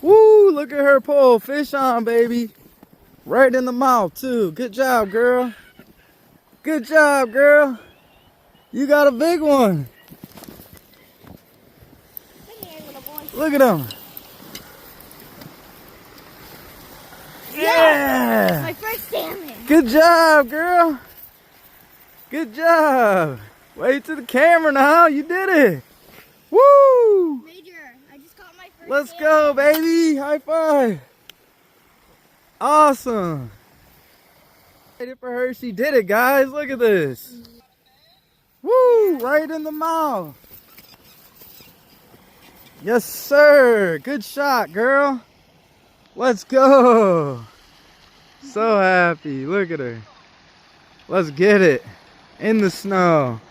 Woo, look at her pull. Fish on, baby. Right in the mouth, too. Good job, girl. Good job, girl. You got a big one. Look at him. Yeah. My first salmon. Good job, girl. Good job. Wave to the camera now. You did it. Woo. Major, I just caught my first Let's salmon. go, baby. High five. Awesome. Waited for her. She did it, guys. Look at this. Woo. Right in the mouth. Yes, sir. Good shot, girl. Let's go. So happy. Look at her. Let's get it. In the snow.